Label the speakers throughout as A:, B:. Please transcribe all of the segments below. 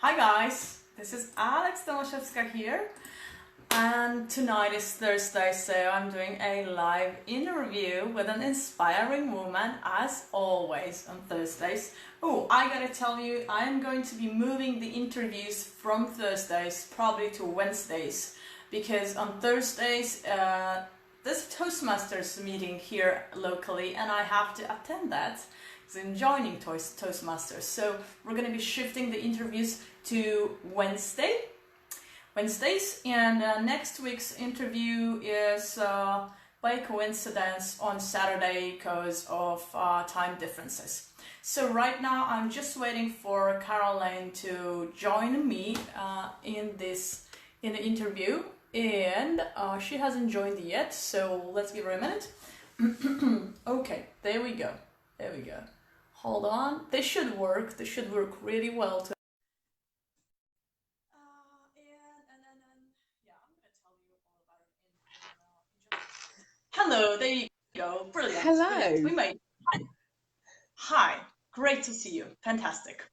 A: Hi guys, this is Stoma here, and tonight is Thursday, so I'm doing a live interview with an inspiring woman as always on Thursdays. Oh, I gotta tell you, I am going to be moving the interviews from Thursdays probably to Wednesdays, because on Thursdays there's a Toastmasters meeting here locally and I have to attend that. I'm joining Toastmasters, so we're going to be shifting the interviews to Wednesdays, and next week's interview is by coincidence on Saturday because of time differences. So right now I'm just waiting for Caroline to join me in the interview, and she hasn't joined yet, so let's give her a minute. Okay, there we go. Hold on, this should work. This should work really well too. Yeah, I'm gonna tell you all about it Hello, there you go. Brilliant.
B: Hello.
A: Brilliant. We made. Hi, great to see you. Fantastic.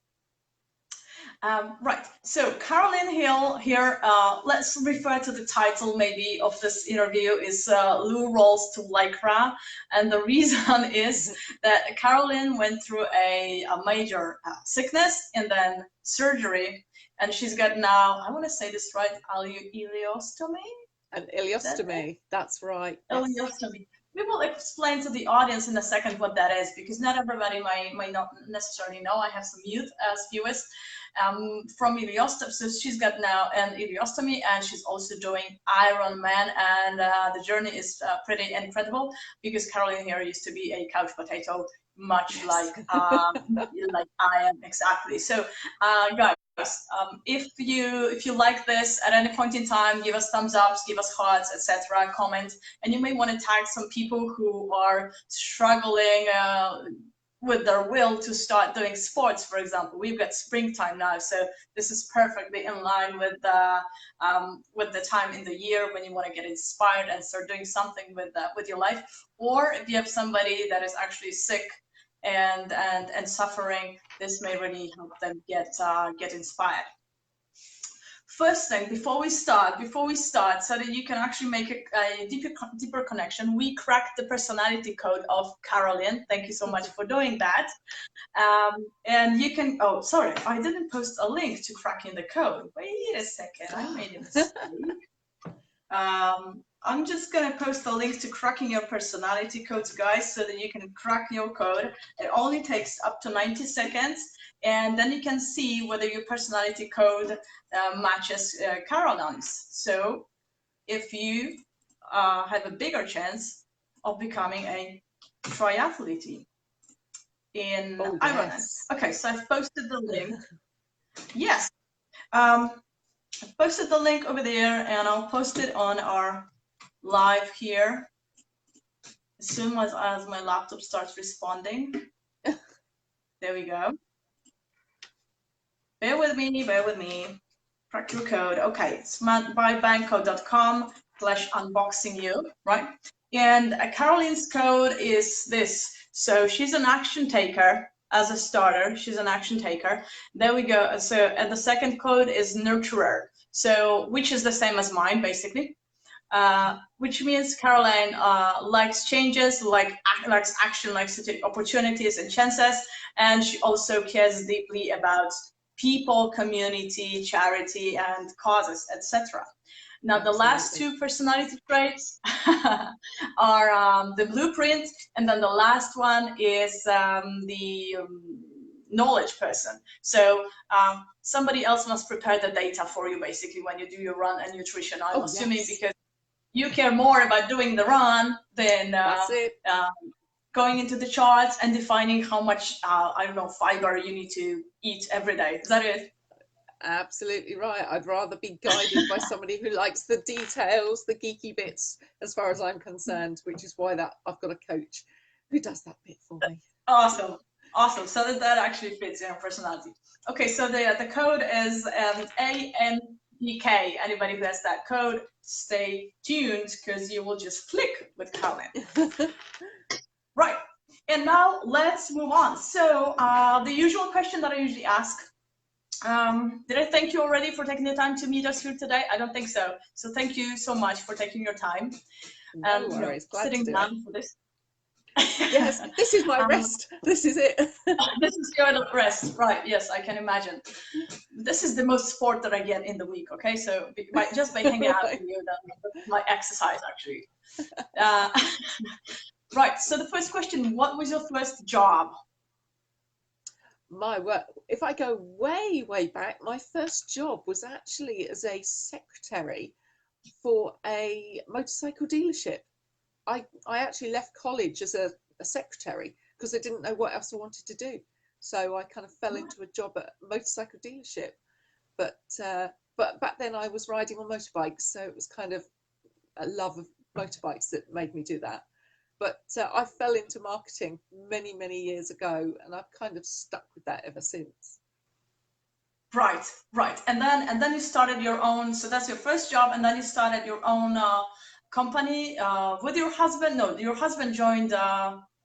A: Right, so Caroline Hill here, let's refer to the title maybe of this interview is Loo Rolls to Lycra, and the reason is that Caroline went through a major sickness and then surgery, and she's got now, I want to say this right, ileostomy?
B: An ileostomy, that's right.
A: Ileostomy. We will explain to the audience in a second what that is, because not everybody might not necessarily know. I have some youth as viewers from ileostomy. So she's got now an ileostomy, and she's also doing IRONMAN, and the journey is pretty incredible, because Caroline here used to be a couch potato, much like like I am exactly. So guys, if you like this at any point in time, give us thumbs ups, give us hearts, etc., comment, and you may want to tag some people who are struggling with their will to start doing sports. For example, we've got springtime now, so this is perfectly in line with the time in the year when you want to get inspired and start doing something with your life. Or if you have somebody that is actually sick and suffering, this may really help them get inspired. First thing, before we start, so that you can actually make a deeper connection, we cracked the personality code of Caroline. Thank you so much for doing that. And you can, oh, sorry, I didn't post a link to cracking the code. Wait a second, I made a mistake. I'm just gonna post a link to cracking your personality codes, guys, so that you can crack your code. It only takes up to 90 seconds, and then you can see whether your personality code matches Caroline's. So if you have a bigger chance of becoming a triathlete in IRONMAN. Yes. Okay, so I've posted the link. Yes. I've posted the link over there, and I'll post it on our live here as soon as my laptop starts responding. There we go. Bear with me. Crack your code. Okay, it's bybanco.com/unboxingyou, right? And Caroline's code is this. So she's an action taker. As a starter, she's an action taker. There we go. So, and the second code is nurturer. So, which is the same as mine, basically. Which means Caroline likes changes, likes action, likes to take opportunities and chances, and she also cares deeply about people, community, charity, and causes, etc. Now, the last two personality traits are the blueprint, and then the last one is the knowledge person. So somebody else must prepare the data for you, basically, when you do your run and nutrition. I'm assuming because you care more about doing the run than going into the charts and defining how much, I don't know, fiber you need to eat every day. Is that it?
B: Absolutely right. I'd rather be guided by somebody who likes the details, the geeky bits, as far as I'm concerned, which is why I've got a coach who does that bit for me.
A: Awesome. So that actually fits in your personality. Okay, so the code is ANPK. Anybody who has that code, stay tuned, because you will just click with Caroline. Right, and now let's move on. So the usual question that I usually ask Did I thank you already for taking the time to meet us here today? I don't think so. So thank you so much for taking your time
B: No
A: and
B: worries, glad to
A: sitting
B: do it.
A: down for this.
B: Yes, this is my rest. This is it.
A: This is your rest, right? Yes, I can imagine. This is the most sport that I get in the week. Okay, so just by hanging out with
B: Right.
A: you, that's my exercise actually. Uh, right. So the first question: what was your first job?
B: My work, if I go way back, my first job was actually as a secretary for a motorcycle dealership. I actually left college as a secretary because I didn't know what else I wanted to do. So I kind of fell into a job at a motorcycle dealership. But back then I was riding on motorbikes, so it was kind of a love of motorbikes that made me do that. But I fell into marketing many years ago, and I've kind of stuck with that ever since.
A: Right, right. And then you started your own. So that's your first job, and then you started your own company with your husband. No, your husband joined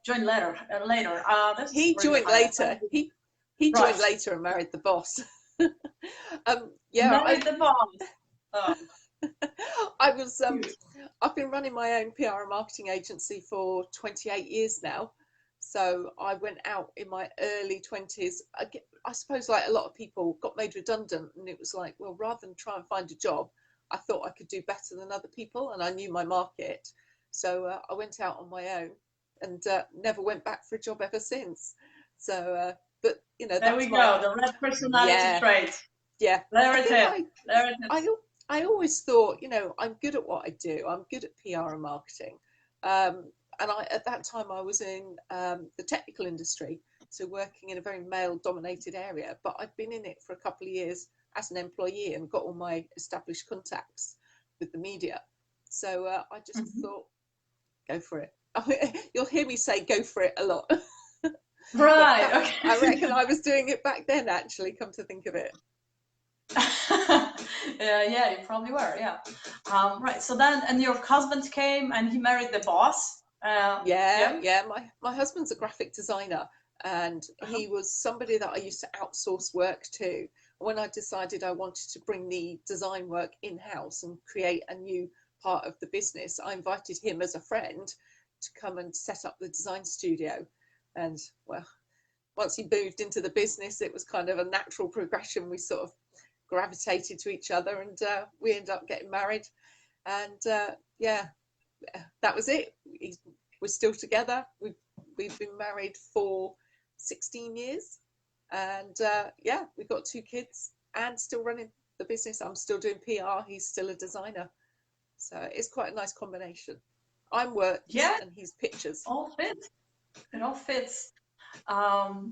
A: later. Later. That's
B: He
A: really
B: joined
A: funny.
B: later. He joined
A: Right.
B: later and married the boss. Yeah,
A: Married the boss. Oh,
B: I was
A: cute.
B: I've been running my own PR and marketing agency for 28 years now. So I went out in my early 20s. I suppose like a lot of people got made redundant, and it was like, well, rather than try and find a job, I thought I could do better than other people, and I knew my market. So I went out on my own and never went back for a job ever since. So, but you know,
A: There
B: that's
A: we
B: my,
A: go. The red personality
B: yeah,
A: trait.
B: yeah.
A: There
B: I
A: it
B: think
A: is. There it is.
B: I I always thought, you know, I'm good at what I do. I'm good at PR and marketing. And at that time I was in the technical industry, so working in a very male-dominated area. But I'd been in it for a couple of years as an employee and got all my established contacts with the media. So I just
A: Mhm.
B: thought, go for it. You'll hear me say "go for it" a lot, but
A: Right.
B: that I reckon
A: Okay.
B: I was doing it back then. Actually, come to think of it.
A: Yeah, you probably were. Yeah. Right. So then, and your husband came and he married the boss.
B: Yeah,
A: Yeah.
B: yeah. My husband's a graphic designer, and
A: Uh-huh.
B: he was somebody that I used to outsource work to. When I decided I wanted to bring the design work in-house and create a new part of the business, I invited him as a friend to come and set up the design studio. And well, once he moved into the business, it was kind of a natural progression. We sort of gravitated to each other, and we ended up getting married. And yeah, that was it. We're still together. We've been married for 16 years, and yeah, we've got 2 kids and still running the business. I'm still doing PR. He's still a designer, so it's quite a nice combination. I'm works
A: Yeah.
B: and he's pictures.
A: All fits. It all fits.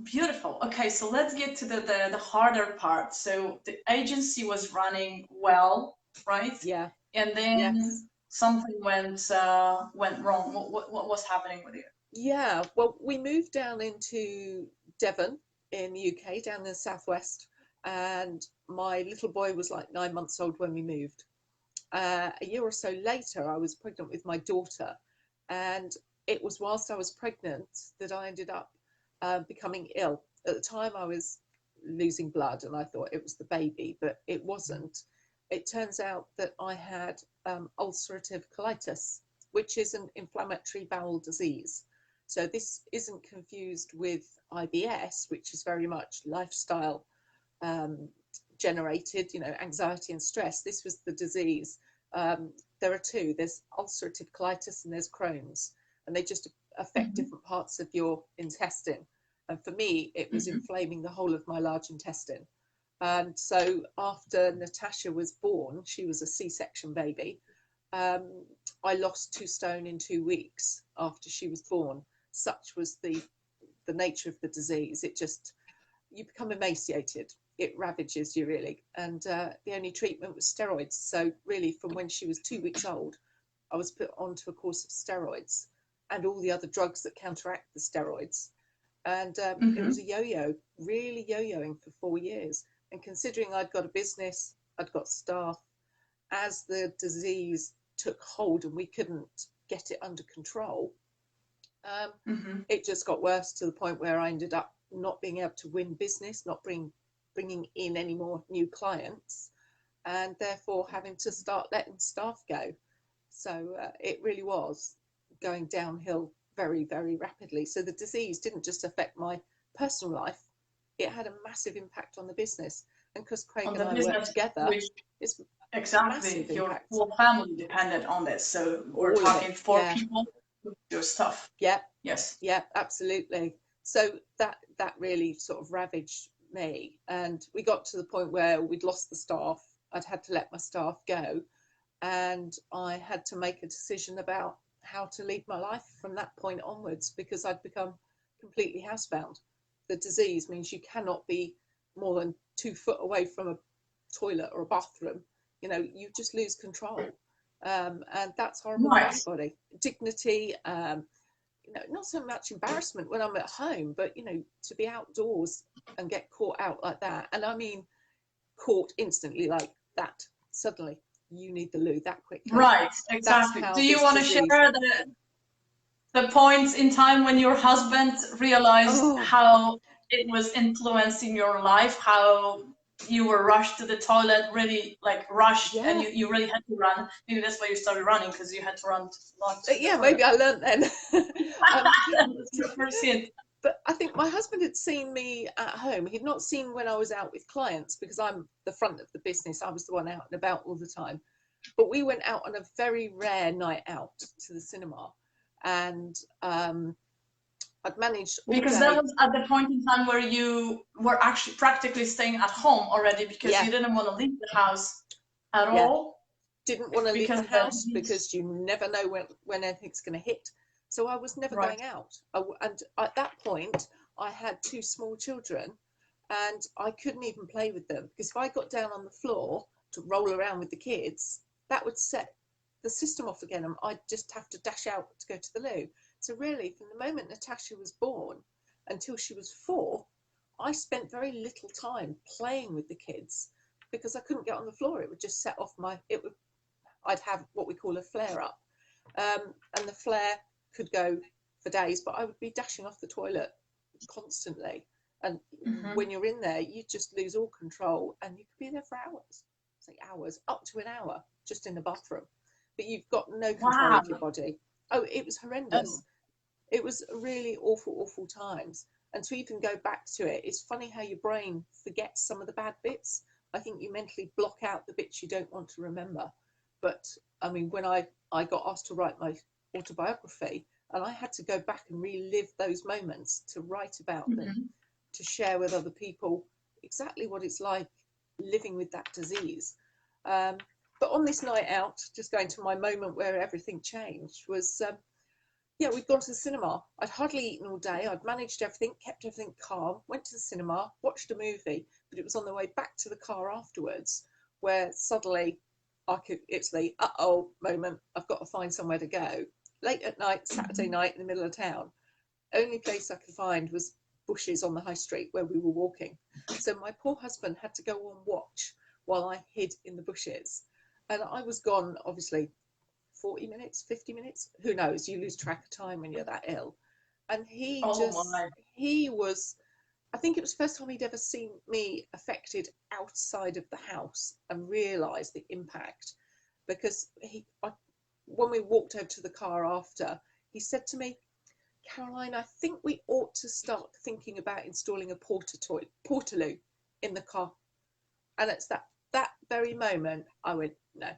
A: Beautiful. Okay, so let's get to the harder part. So the agency was running well, right?
B: Yeah.
A: And
B: Yes.
A: then something went wrong. What was happening with you?
B: Yeah. Well, we moved down into Devon in the UK, down in the southwest, and my little boy was like 9 months old when we moved. A year or so later, I was pregnant with my daughter, and it was whilst I was pregnant that I ended up becoming ill. At the time, I was losing blood, and I thought it was the baby, but it wasn't. It turns out that I had ulcerative colitis, which is an inflammatory bowel disease. So this isn't confused with IBS, which is very much lifestyle um, generated, you know, anxiety and stress. This was the disease. There are two. There's ulcerative colitis and there's Crohn's, and they just affect
A: Hmm.
B: different parts of your intestine. And for me, it was
A: Hmm.
B: inflaming the whole of my large intestine. And so after Natasha was born, she was a C-section baby. Um, I lost 2 stone in 2 weeks after she was born. Such was the nature of the disease. It just, you become emaciated. It ravages you really, and the only treatment was steroids. So really, from when she was 2 weeks old, I was put onto a course of steroids and all the other drugs that counteract the steroids. And it was
A: Hmm.
B: a yo-yo, really yo-yoing for 4 years. And considering I'd got a business, I'd got staff, as the disease took hold and we couldn't get it under control, um,
A: Hmm.
B: it just got worse to the point where I ended up not being able to win business, not being bringing in any more new clients, and therefore having to start letting staff go. So it really was going downhill very, very rapidly. So the disease didn't just affect my personal life, it had a massive impact on the business. And because Craig
A: On
B: and
A: the
B: I work
A: business,
B: together,
A: which
B: it's
A: exactly
B: massive
A: your
B: impact.
A: whole family depended on this. So we're
B: All of
A: talking
B: it,
A: four
B: yeah.
A: people with your stuff.
B: Yeah,
A: Yes.
B: yeah, absolutely. So that really sort of ravaged me, and we got to the point where we'd lost the staff. I'd had to let my staff go, and I had to make a decision about how to lead my life from that point onwards, because I'd become completely housebound. The disease means you cannot be more than 2 foot away from a toilet or a bathroom. You know, you just lose control, and that's horrible for
A: Right.
B: anybody. Dignity, you know, not so much embarrassment when I'm at home, but you know, to be outdoors and get caught out like that, and I mean caught instantly like that, suddenly you need the loo that quickly.
A: Right,
B: That's
A: exactly.
B: how
A: Do you
B: this
A: want to
B: disease.
A: share the points in time when your husband realized
B: Oh,
A: how it was influencing your life, how you were rushed to the toilet, really like rushed, and
B: yeah.
A: you really had to run? Maybe that's why you started running, because you had to run to the
B: Yeah,
A: toilet.
B: maybe I learned then.
A: That's your first hint.
B: But I think my husband had seen me at home. He'd not seen when I was out with clients, because I'm the front of the business. I was the one out and about all the time. But we went out on a very rare night out to the cinema, and I'd managed all
A: Because that
B: day.
A: was at the point in time where you were actually practically staying at home already, because
B: Yeah,
A: you didn't want to leave the house at
B: yeah.
A: all.
B: Didn't want to leave
A: Because
B: the house because you never know when anything's going to hit. So I was never
A: right.
B: going out. And at that point, I had 2 small children, and I couldn't even play with them, because if I got down on the floor to roll around with the kids, that would set the system off again, and I'd just have to dash out to go to the loo. So really, from the moment Natasha was born until she was 4, I spent very little time playing with the kids, because I couldn't get on the floor. It would just set off I'd have what we call a flare up, and the flare could go for days, but I would be dashing off the toilet constantly. And
A: Mm-hmm.
B: when you're in there, you just lose all control, and you could be there for hours, say hours, up to an hour, just in the bathroom. But you've got no control
A: Wow.
B: of your body. Oh, it was horrendous.
A: Oh.
B: It was really awful, awful times. And to even go back to it, it's funny how your brain forgets some of the bad bits. I think you mentally block out the bits you don't want to remember. But I mean, when I got asked to write my autobiography, and I had to go back and relive those moments to write about them,
A: Mm-hmm.
B: to share with other people exactly what it's like living with that disease. But on this night out, just going to my moment where everything changed, was yeah, we'd gone to the cinema. I'd hardly eaten all day. I'd managed everything, kept everything calm, went to the cinema, watched a movie, but it was on the way back to the car afterwards where suddenly it's the uh-oh moment. I've got to find somewhere to go. Late at night, Saturday night in the middle of town. Only place I could find was bushes on the high street where we were walking. So my poor husband had to go on watch while I hid in the bushes. And I was gone, obviously, 40 minutes, 50 minutes, who knows? You lose track of time when you're that ill. And
A: Oh my.
B: he was, I think it was the first time he'd ever seen me affected outside of the house and realised the impact. Because when we walked over to the car after, he said to me, Caroline, I think we ought to start thinking about installing a portaloo in the car. And it's that very moment I went, no,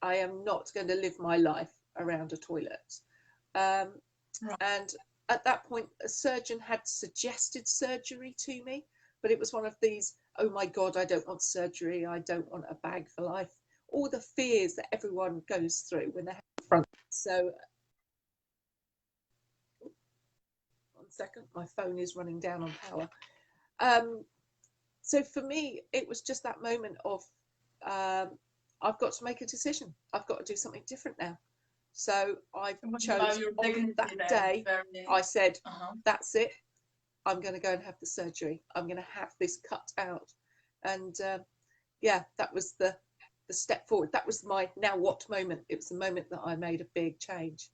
B: I am not going to live my life around a toilet. Right. And at that point, a surgeon had suggested surgery to me, but it was one of these, oh my God, I don't want surgery. I don't want a bag for life. All the fears that everyone goes through when they're front. So, 1 second, my phone is running down on power. So for me, it was just that moment of, I've got to make a decision. I've got to do something different now. So I chose on that day, I said, that's it. I'm going to go and have the surgery. I'm going to have this cut out. And yeah, that was the step forward. That was my now what moment. It was the moment that I made a big change.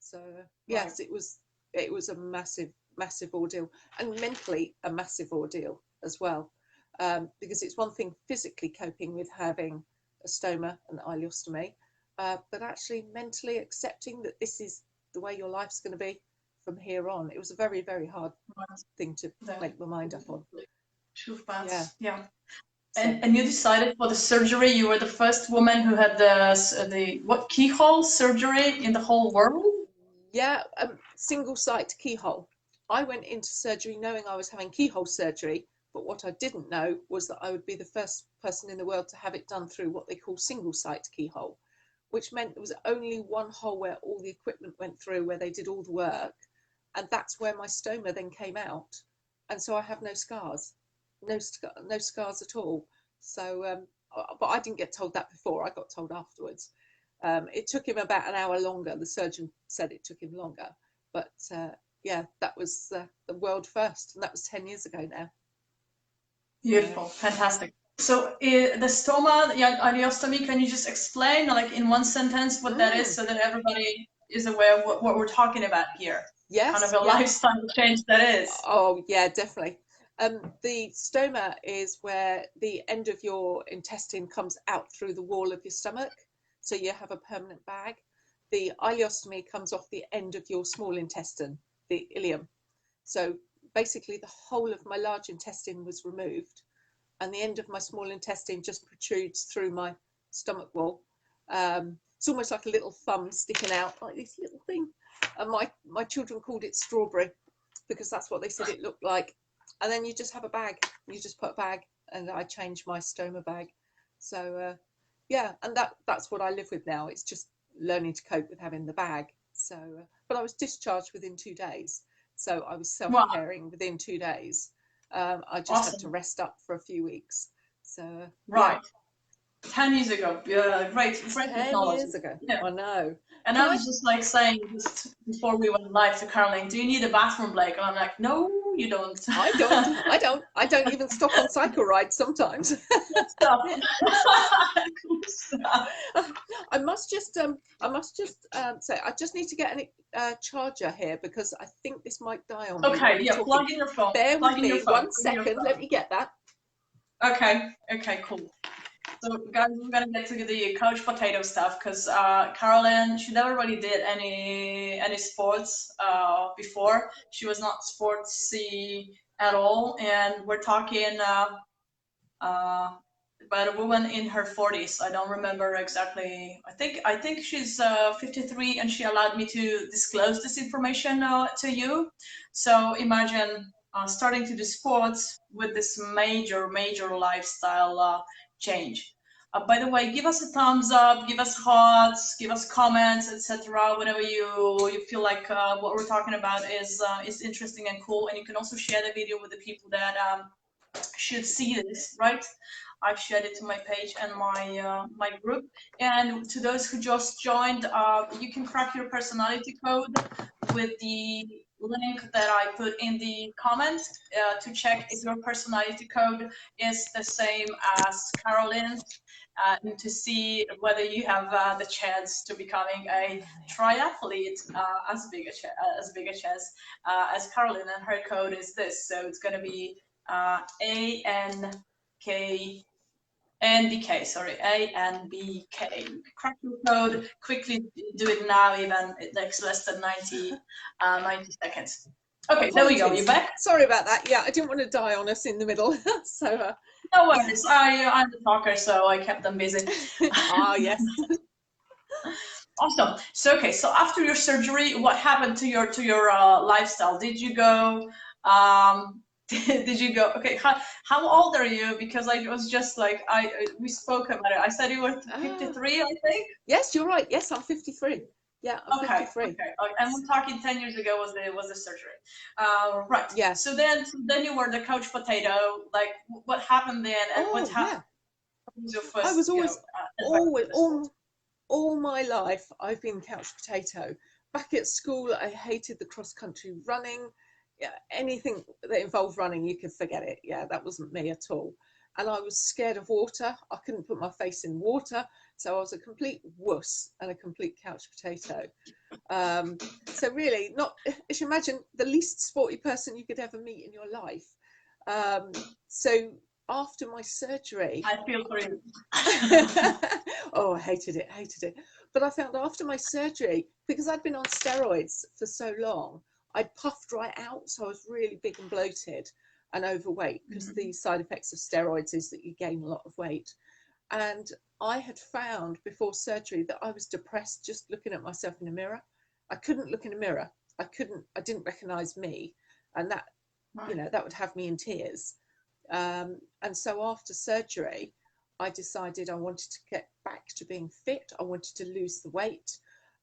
B: So yes, right. It was a massive ordeal, and mentally a massive ordeal as well. because it's one thing physically coping with having a stoma and ileostomy, but actually mentally accepting that this is the way your life's going to be from here on. It was a very, very hard thing to make my mind up on.
A: Yeah.
B: So,
A: and you decided for the surgery, you were the first woman who had the what, keyhole surgery in the whole world?
B: yeah, single site keyhole. I went into surgery knowing I was having keyhole surgery, but what I didn't know was that I would be the first person in the world to have it done through what they call single site keyhole, which meant there was only one hole where all the equipment went through, where they did all the work, and that's where my stoma then came out. And so I have no scars, no scars at all. So, but I didn't get told that before. I got told afterwards. It took him about an hour longer. The surgeon said it took him longer, but yeah, that was the world first, and that was 10 years ago now.
A: Beautiful, fantastic. So the stoma, the ileostomy, can you just explain, like in one sentence, what that is, so that everybody is aware of what we're talking about here?
B: Yes.
A: Kind of a lifestyle change that is.
B: Oh yeah, definitely. The stoma is where the end of your intestine comes out through the wall of your stomach, so you have a permanent bag. The ileostomy comes off the end of your small intestine, the ileum. So basically the whole of my large intestine was removed, and the end of my small intestine just protrudes through my stomach wall. It's almost like a little thumb sticking out, like this little thing. And my children called it strawberry, because that's what they said it looked like. And then you just have a bag. You just put a bag, and I changed my stoma bag. So yeah, and that's what I live with now. It's just learning to cope with having the bag. So, but I was discharged within 2 days. So I was self-caring within 2 days. I just had to rest up for a few weeks. So
A: right. Yeah. 10 years ago. Great
B: 10 years ago. Yeah. I know.
A: And I was just like saying, just before we went live, to Caroline, do you need a bathroom break? And I'm like, no, you don't.
B: I don't even stop on cycle rides sometimes. I must just say, I just need to get a charger here, because I think this might die on me.
A: Okay, yeah, plug in your phone.
B: Bear with me 1 second. Let me get that.
A: Okay, cool. So guys, we're gonna get to the couch potato stuff, because Caroline, she never really did any sports before. She was not sportsy at all, and we're talking about a woman in her 40s. I don't remember exactly. I think she's 53, and she allowed me to disclose this information to you. So imagine starting to do sports with this major lifestyle change. By the way, give us a thumbs up, give us hearts, give us comments, etc. Whenever you feel like what we're talking about is interesting and cool. And you can also share the video with the people that should see this, right? I've shared it to my page and my group. And to those who just joined, you can crack your personality code with the link that I put in the comments to check if your personality code is the same as Caroline's, and to see whether you have the chance to becoming a triathlete as big a chance as Caroline. And her code is this, so it's going to be ANBK, sorry, ANBK. Crack your code, quickly do it now, even it takes less than 90 seconds. Okay, there we go, you back?
B: Sorry about that. Yeah, I didn't want to die on us in the middle. So
A: no worries, I'm the talker, so I kept them busy.
B: Ah, yes.
A: Awesome. So okay, so after your surgery, what happened to your lifestyle? Did you go okay, how old are you? Because I was just like, we spoke about it. I said you were 53, I think.
B: Yes, you're right. Yes, I'm 53. Yeah, I'm 53.
A: Okay. And we're talking 10 years ago was the surgery. Right.
B: Yeah.
A: So then you were the couch potato. Like, what happened then? And what happened? What was your first?
B: I was always all my life I've been couch potato. Back at school, I hated the cross country running. Yeah, anything that involved running, you could forget it. Yeah, that wasn't me at all. And I was scared of water. I couldn't put my face in water. So I was a complete wuss and a complete couch potato. So really, as you imagine, the least sporty person you could ever meet in your life. So after my surgery,
A: I feel for you.
B: oh, I hated it. But I found after my surgery, because I'd been on steroids for so long, I'd puffed right out. So I was really big and bloated and overweight, because the side effects of steroids is that you gain a lot of weight. And I had found before surgery that I was depressed just looking at myself in the mirror. I couldn't look in a mirror. I didn't recognize me. And that, you know, that would have me in tears. And so after surgery, I decided I wanted to get back to being fit. I wanted to lose the weight.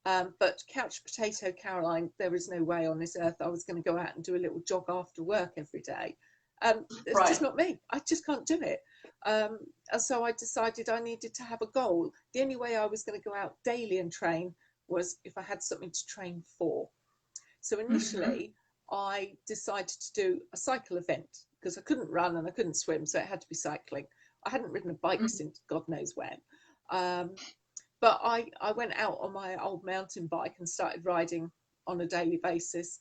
B: But couch potato Caroline, there is no way on this earth I was going to go out and do a little jog after work every day. It's just not me. I just can't do it. And so I decided I needed to have a goal. The only way I was going to go out daily and train was if I had something to train for. So initially, I decided to do a cycle event, because I couldn't run and I couldn't swim, so it had to be cycling. I hadn't ridden a bike since God knows when. But I went out on my old mountain bike and started riding on a daily basis,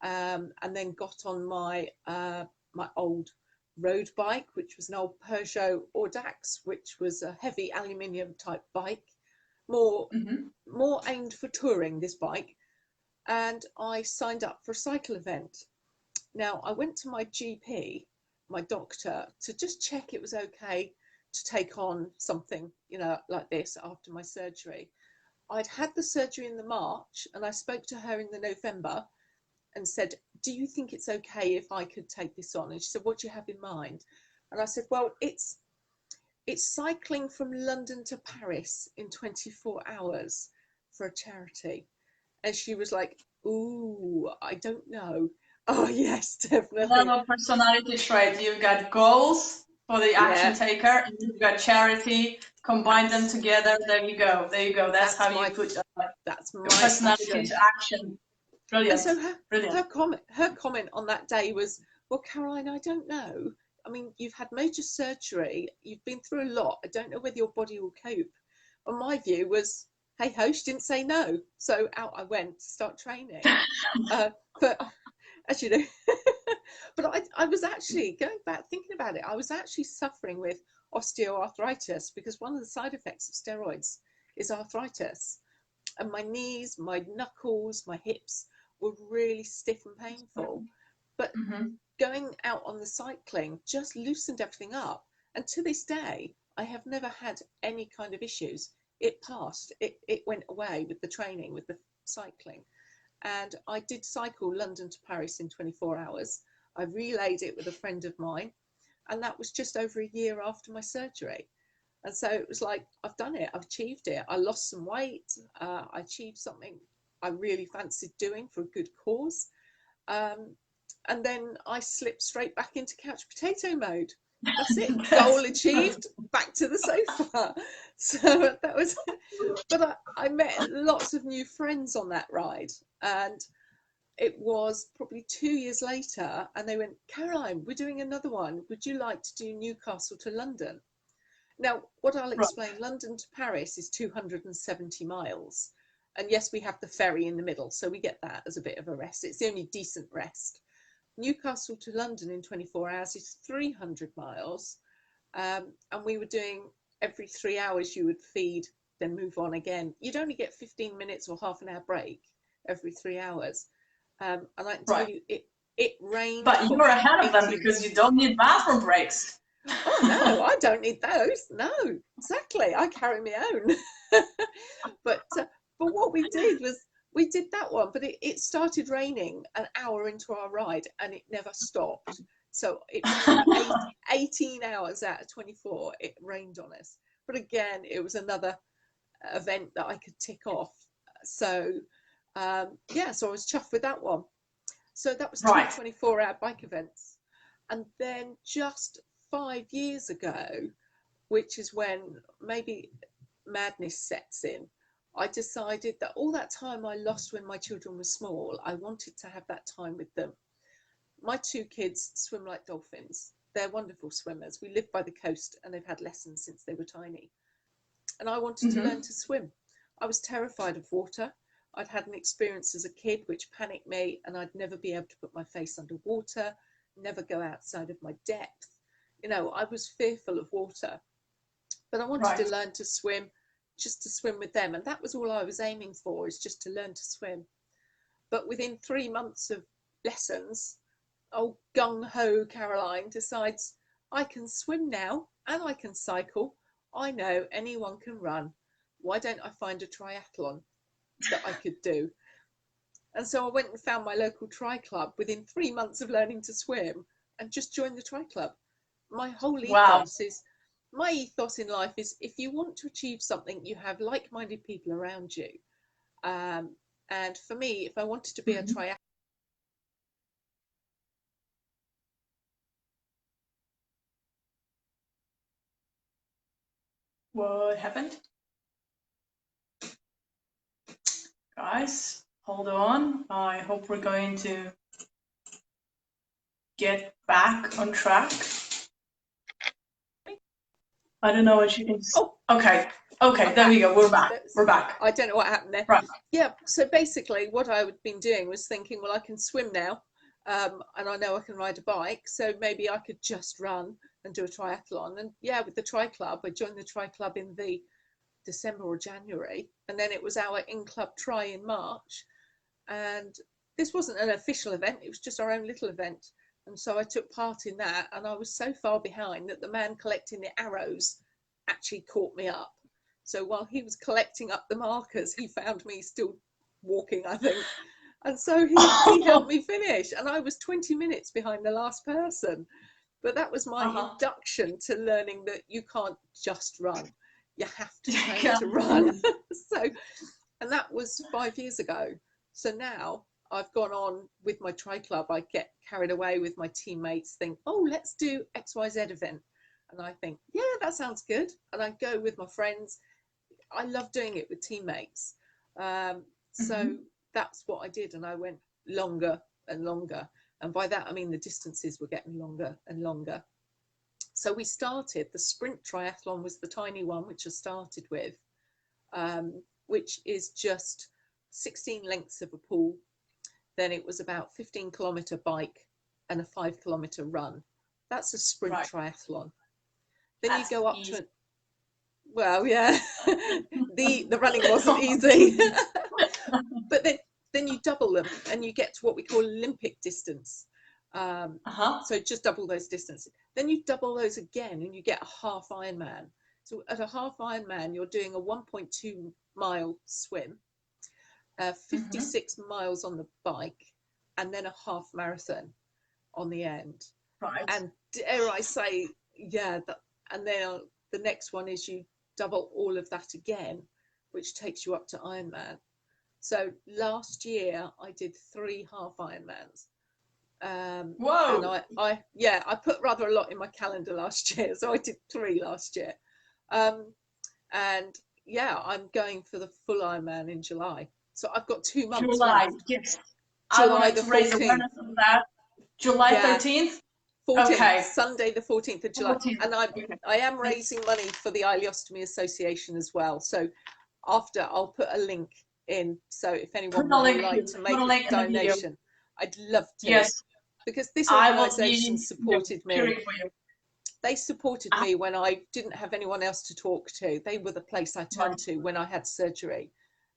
B: and then got on my my old road bike, which was an old Peugeot Audax, which was a heavy aluminium type bike, more aimed for touring, this bike. And I signed up for a cycle event. Now, I went to my GP, my doctor, to just check it was okay to take on something, you know, like this after my surgery. I'd had the surgery in the March, and I spoke to her in the November and said, do you think it's okay if I could take this on? And she said, what do you have in mind? And I said, well, it's cycling from London to Paris in 24 hours for a charity. And she was like, ooh, I don't know. Oh, yes, definitely.
A: Another personality trait. You've got goals for the action taker, and you've got charity. Combine them together. There you go. There you go. That's how you put
B: that's my
A: personality
B: passion.
A: to action. Brilliant.
B: And so her comment on that day was, well, Caroline, I don't know. I mean, you've had major surgery. You've been through a lot. I don't know whether your body will cope. And my view was, hey ho, she didn't say no. So out I went to start training. But as you know, but I was actually going back, thinking about it, I was actually suffering with osteoarthritis, because one of the side effects of steroids is arthritis. And my knees, my knuckles, my hips were really stiff and painful. But going out on the cycling just loosened everything up. And to this day, I have never had any kind of issues. It passed. It went away with the training, with the cycling. And I did cycle London to Paris in 24 hours. I relayed it with a friend of mine. And that was just over a year after my surgery. And so it was like, I've done it. I've achieved it. I lost some weight. I achieved something I really fancied doing for a good cause. And then I slipped straight back into couch potato mode. That's it. Goal achieved. Back to the sofa. So that was, but I met lots of new friends on that ride. And it was probably 2 years later, and they went, Caroline, we're doing another one. Would you like to do Newcastle to London? Now, what I'll explain, London to Paris is 270 miles. And yes, we have the ferry in the middle, so we get that as a bit of a rest. It's the only decent rest. Newcastle to London in 24 hours is 300 miles. And we were doing every 3 hours you would feed, then move on again. You'd only get 15 minutes or half an hour break every 3 hours. And I can tell you, it rained.
A: But you're ahead of them because you don't need bathroom breaks.
B: Oh no, I don't need those. No, exactly. I carry my own. But what we did was, we did that one, but it started raining an hour into our ride and it never stopped. So it was 18 hours out of 24, it rained on us. But again, it was another event that I could tick off. So yeah, so I was chuffed with that one. So that was 2 24-hour bike events. And then just 5 years ago, which is when maybe madness sets in, I decided that all that time I lost when my children were small, I wanted to have that time with them. My 2 kids swim like dolphins. They're wonderful swimmers. We live by the coast and they've had lessons since they were tiny. And I wanted to learn to swim. I was terrified of water. I'd had an experience as a kid which panicked me, and I'd never be able to put my face under water, never go outside of my depth. You know, I was fearful of water, but I wanted to learn to swim, just to swim with them. And that was all I was aiming for, is just to learn to swim. But within 3 months of lessons, old gung-ho Caroline decides, I can swim now and I can cycle. I know anyone can run. Why don't I find a triathlon that I could do? And so I went and found my local tri club within 3 months of learning to swim, and just joined the tri club. My whole ethos is, my ethos in life is, if you want to achieve something, you have like-minded people around you. And for me, if I wanted to be a triathlete,
A: What happened? Guys, hold on. I hope we're going to get back on track. I don't know what you can. Oh, okay. Okay, there we go. We're back. We're back.
B: I don't know what happened there.
A: Right.
B: Yeah, so basically what I had been doing was thinking, well, I can swim now, and I know I can ride a bike, so maybe I could just run and do a triathlon. And yeah, with the tri club, I joined the tri club in the December or January, and then it was our in-club tri in March. And this wasn't an official event, it was just our own little event. And so I took part in that, and I was so far behind that the man collecting the arrows actually caught me up. So while he was collecting up the markers, he found me still walking, I think. And so he helped me finish. And I was 20 minutes behind the last person. But that was my induction to learning that you can't just run. You have to train to run. And that was 5 years ago. So now I've gone on with my tri club. I get carried away with my teammates, think, oh, let's do XYZ event. And I think, yeah, that sounds good. And I go with my friends. I love doing it with teammates. So that's what I did. And I went longer and longer. And by that, I mean the distances were getting longer and longer. So we started, the sprint triathlon was the tiny one, which I started with, which is just 16 lengths of a pool. Then it was about 15-kilometer bike and a 5-kilometer run. That's a sprint triathlon. Then that's you go up easy. To, well, yeah, the running wasn't easy. But then you double them and you get to what we call Olympic distance. So just double those distances. Then you double those again and you get a half Ironman. So at a half Ironman, you're doing a 1.2 mile swim, 56 miles on the bike, and then a half marathon on the end.
A: Right.
B: And dare I say, yeah, and then the next one is you double all of that again, which takes you up to Ironman. So last year I did 3 half Ironmans.
A: Whoa!
B: And I put rather a lot in my calendar last year, so I did 3 last year. And yeah, I'm going for the full Ironman in July. So I've got 2 months.
A: July,
B: left.
A: yes.
B: July
A: the 14th. Of that. July 13th.
B: 14th,
A: okay.
B: Sunday the 14th of July. 14th. And I am raising money for the Ileostomy Association as well. So after, I'll put a link in. So if anyone would like to make a donation, I'd love to.
A: Yes.
B: Because this organisation supported me. They supported me when I didn't have anyone else to talk to. They were the place I turned to when I had surgery.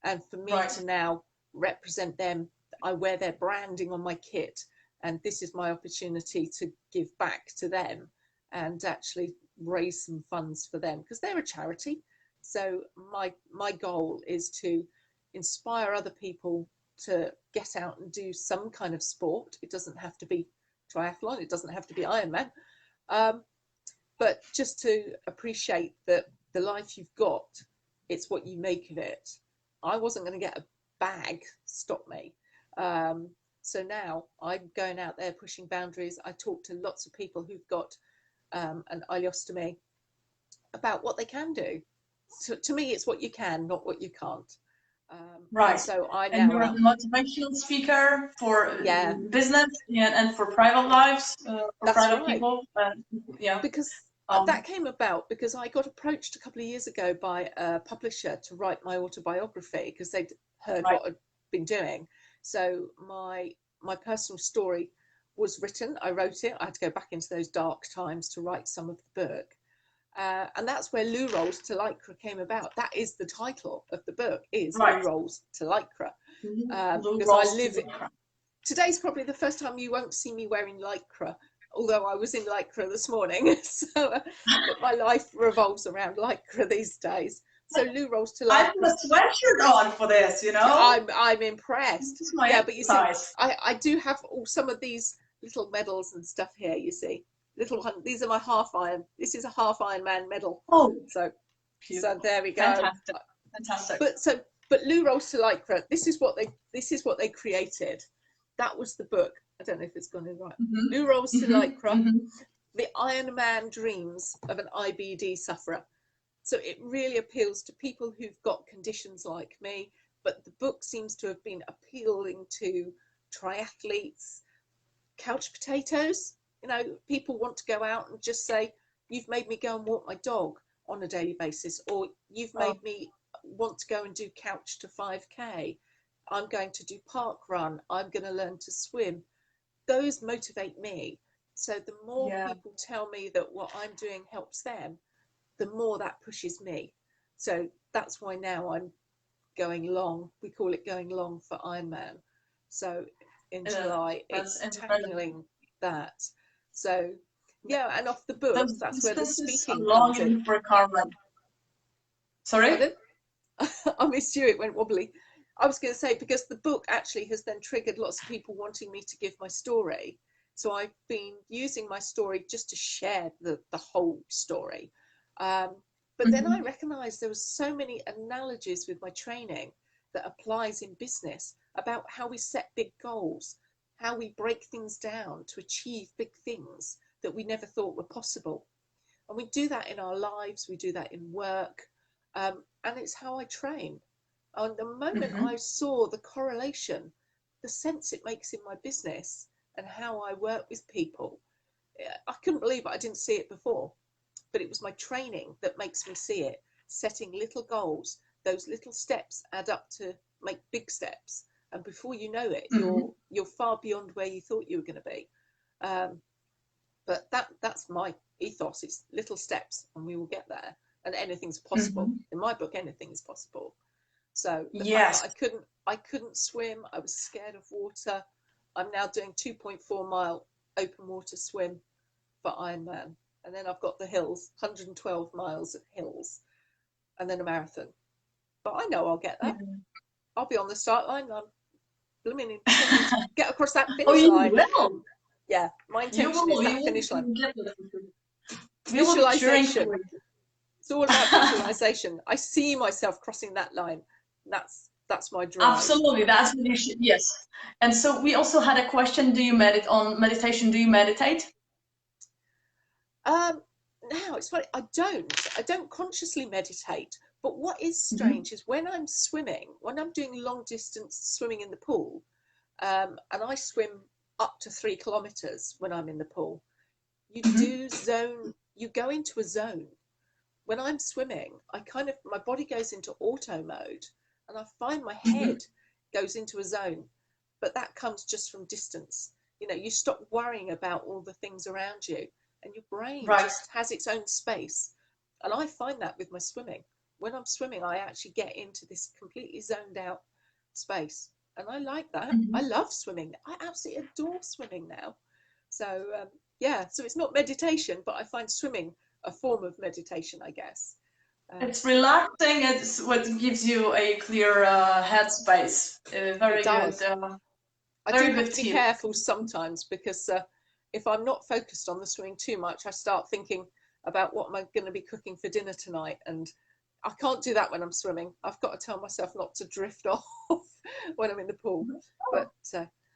B: And for me to now represent them, I wear their branding on my kit. And this is my opportunity to give back to them and actually raise some funds for them, because they're a charity. So my goal is to inspire other people to get out and do some kind of sport. It doesn't have to be triathlon, it doesn't have to be Ironman, but just to appreciate that the life you've got, it's what you make of it. I wasn't going to get a bag stop me. So now I'm going out there pushing boundaries. I talk to lots of people who've got an ileostomy about what they can do. So to me, it's what you can, not what you can't.
A: Right.
B: So
A: and you're a motivational speaker for business and for private lives, for private people.
B: Because that came about because I got approached a couple of years ago by a publisher to write my autobiography because they'd heard what I'd been doing. So my personal story was written. I wrote it. I had to go back into those dark times to write some of the book. And that's where Loo Rolls to Lycra came about. That is the title of the book, is Loo
A: Right.
B: Rolls to Lycra.
A: Loo
B: Because
A: Rolls
B: I live
A: to Lycra.
B: Today's probably the first time you won't see me wearing Lycra, although I was in Lycra this morning. So, but my life revolves around Lycra these days. So Loo Rolls to
A: I
B: Lycra.
A: put a sweatshirt on for this, you know.
B: I'm
A: This
B: impressed.
A: is my
B: Yeah, but you see,
A: exercise.
B: I do have all some of these little medals and stuff here. You see, little one. These are my half iron. This is a half Ironman medal.
A: Oh,
B: So
A: beautiful.
B: there we go.
A: Fantastic. Fantastic.
B: But Loo Rolls to Lycra. This is what they created. That was the book. I don't know if it's gone in right. Loo Rolls to Lycra. The Ironman dreams of an IBD sufferer. So it really appeals to people who've got conditions like me, but the book seems to have been appealing to triathletes, couch potatoes. You know, people want to go out and just say, you've made me go and walk my dog on a daily basis, or you've made me want to go and do couch to 5K. I'm going to do park run. I'm going to learn to swim. Those motivate me. So the more people tell me that what I'm doing helps them, the more that pushes me. So that's why now I'm going long. We call it going long for Ironman. So in July, it's tackling that. So yeah, and off the book, that's where the speaking comes in.
A: For Caroline. Sorry?
B: I missed you, it went wobbly. I was going to say, because the book actually has then triggered lots of people wanting me to give my story. So I've been using my story just to share the whole story. But then I recognized there was so many analogies with my training that applies in business about how we set big goals, how we break things down to achieve big things that we never thought were possible. And we do that in our lives, we do that in work, and it's how I train. And the moment I saw the correlation, the sense it makes in my business and how I work with people, I couldn't believe it. I didn't see it before, but it was my training that makes me see it. Setting little goals, those little steps add up to make big steps, and before you know it, you're far beyond where you thought you were going to be. But that's my ethos. It's little steps, and we will get there. And anything's possible. In my book, anything is possible. So the fact that I couldn't swim, I was scared of water. I'm now doing 2.4 mile open water swim for Ironman. And then I've got the hills, 112 miles of hills, and then a marathon. But I know I'll get there. I'll be on the start line. I'm blooming get across that finish line.
A: Will.
B: Yeah, my intention is that finish line. Visualization. It's all about visualization. I see myself crossing that line. That's my drive.
A: Absolutely, that's what you should. Yes. And so we also had a question: do you meditation? Do you meditate?
B: Now it's funny. I don't consciously meditate. But what is strange is when I'm swimming, when I'm doing long distance swimming in the pool, and I swim up to 3 kilometers when I'm in the pool, you go into a zone. When I'm swimming, my body goes into auto mode, and I find my head goes into a zone, but that comes just from distance. You know, you stop worrying about all the things around you, and your brain just has its own space. And I find that with my swimming. When I'm swimming, I actually get into this completely zoned out space. And I like that. I love swimming. I absolutely adore swimming now. So, so it's not meditation, but I find swimming a form of meditation, I guess.
A: It's relaxing. It's what gives you a clear headspace. Very good.
B: I do have to be careful sometimes, because if I'm not focused on the swimming too much, I start thinking about what am I going to be cooking for dinner tonight, and I can't do that when I'm swimming. I've got to tell myself not to drift off when I'm in the pool. But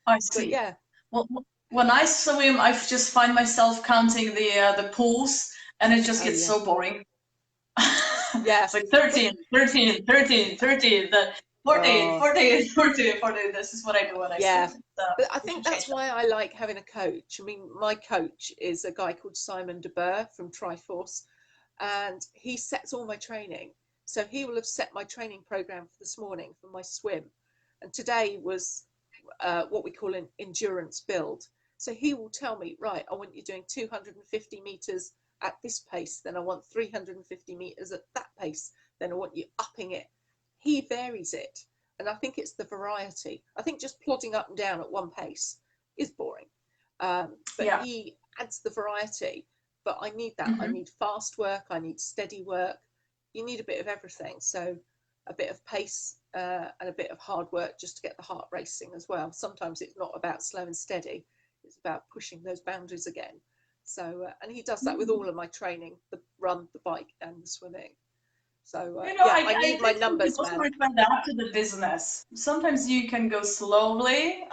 A: I see.
B: But yeah.
A: Well, when I swim, I just find myself counting the pools, and it just gets so boring.
B: Yeah.
A: It's like 13, 13, 13, 13, 14, 14, 14, 14. This is what I do when I swim.
B: But I think that's why I like having a coach. I mean, my coach is a guy called Simon de Boer from Triforce, and he sets all my training. So he will have set my training program for this morning for my swim. And today was what we call an endurance build. So he will tell me, right, I want you doing 250 meters at this pace, then I want 350 meters at that pace, then I want you upping it. He varies it. And I think it's the variety. I think just plodding up and down at one pace is boring. But
A: Yeah.
B: he adds the variety. But I need that. I need fast work. I need steady work. You need a bit of everything. So a bit of pace and a bit of hard work just to get the heart racing as well. Sometimes it's not about slow and steady. It's about pushing those boundaries again. So, and he does that with all of my training, the run, the bike and the swimming. So
A: you know,
B: yeah, I need my numbers,
A: also
B: man.
A: refer that to the business. Sometimes you can go slowly,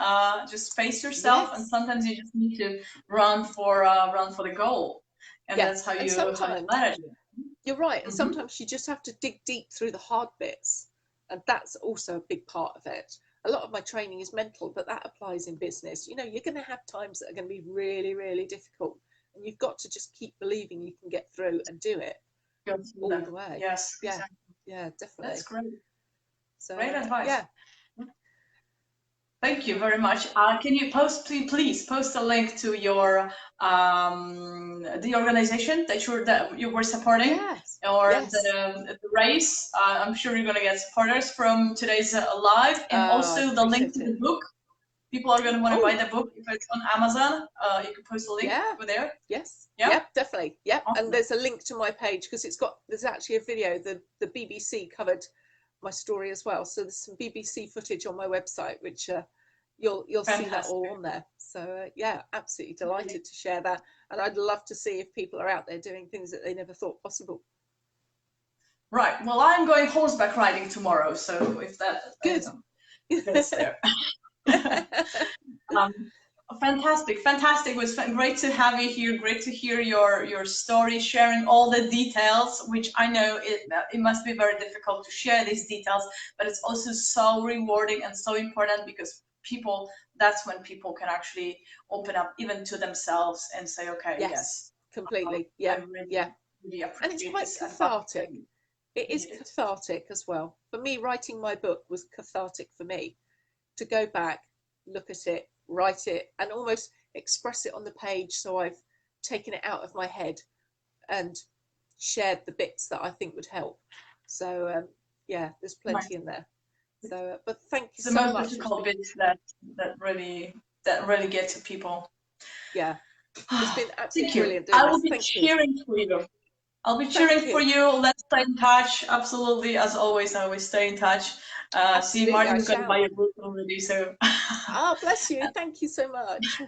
A: just pace yourself, and sometimes you just need to run for the goal, and that's how you manage it.
B: You're right, and sometimes you just have to dig deep through the hard bits, and that's also a big part of it. A lot of my training is mental, but that applies in business. You know, you're going to have times that are going to be really, really difficult, and you've got to just keep believing you can get through and do it all the way.
A: Yes,
B: yeah,
A: exactly.
B: yeah, definitely.
A: That's great.
B: So,
A: great advice.
B: Yeah.
A: Thank you very much. Can you please post a link to your the organization that you were supporting, or the race? I'm sure you're gonna get supporters from today's live, and also the link to the book. People are gonna want to buy the book if it's on Amazon. You can post a link over there.
B: Yes. Yeah. Yep, definitely. Yep. Awesome. And there's a link to my page because there's actually a video. The BBC covered my story as well. So there's some BBC footage on my website, which you'll see that all on there. So yeah, absolutely delighted to share that. And I'd love to see if people are out there doing things that they never thought possible.
A: Right. Well, I'm going horseback riding tomorrow, so if that is there. Fantastic. It was great to have you here. Great to hear your story, sharing all the details, which I know it must be very difficult to share these details, but it's also so rewarding and so important because that's when people can actually open up even to themselves and say, okay, yes,
B: completely. Really and it's quite cathartic. It is cathartic as well. For me, writing my book was cathartic for me to go back, look at it, write it, and almost express it on the page. So I've taken it out of my head and shared the bits that I think would help. So yeah, there's plenty in there. So, but thank you so much.
A: The most difficult bits that really get to people.
B: Yeah, it's been absolutely brilliant.
A: I will be cheering for you. I'll be cheering for you. Let's stay in touch. Absolutely, as always, I always stay in touch. See, Martin's going to buy your book already, so.
B: Oh, bless you! Thank you so much.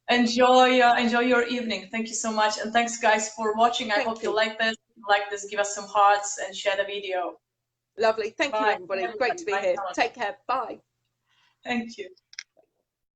A: Enjoy your evening. Thank you so much, and thanks, guys, for watching. I hope you like this. Give us some hearts and share the video.
B: Lovely. Thank you, everybody. Great to be here. Take care. Bye.
A: Thank you.